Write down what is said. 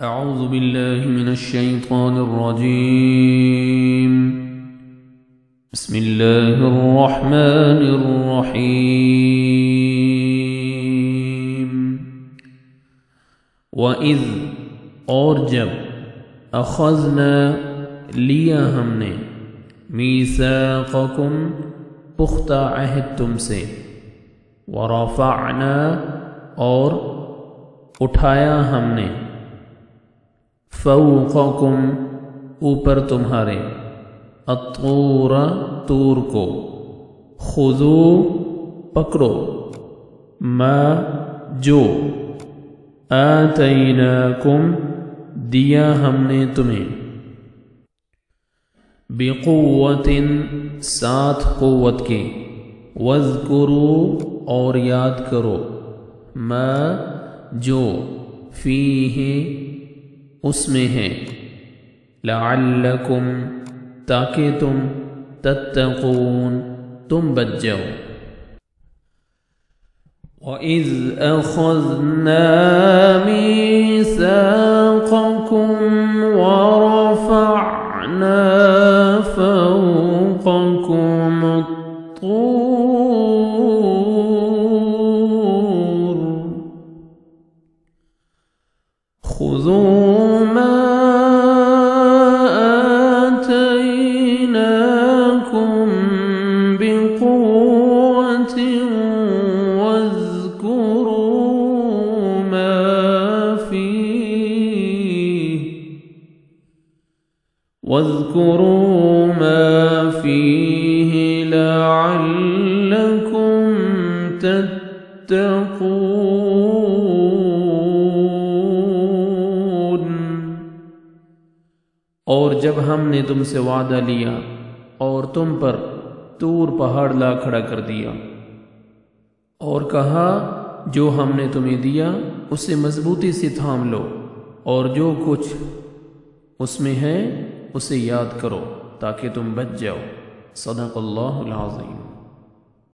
अऊज़ु बिल्लाहि मिनश्शैतानिर्रजीम। बिस्मिल्लाहिर्रहमानिर्रहीम। वइज़ और जब अख़ज़ना लिया हमने मीसाक़कुम पुख्ता अहद तुमसे, वरफ़अना और उठाया हमने फ़ौक़कुम ऊपर तुम्हारे अत्तूर तूर को, खुज़ू पकड़ो मा जो आतैनाकुम दिया हमने तुम्हें, बिक़ुव्वतिन साथ क़ुव्वत के, वज़्कुरू और याद करो मा जो फ़ीही उसमें है, लअल्लकुम ताकि तुम तत्तक़ून तुम बच जाओ। वइज़ अख़ज़ना मीसाक़कुम वरफ़अना फ़ौक़कुम अत्तूर खुज़ू मा आतैनाकुम बिक़ुव्वतिन वज़्कुरू मा फ़ीहि लअल्लकुम तत्तक़ून। और जब हमने तुमसे वादा लिया और तुम पर तूर पहाड़ ला खड़ा कर दिया और कहा जो हमने तुम्हें दिया उसे मजबूती से थाम लो और जो कुछ उसमें है उसे याद करो ताकि तुम बच जाओ। सदक़ल्लाहुल अज़ीम।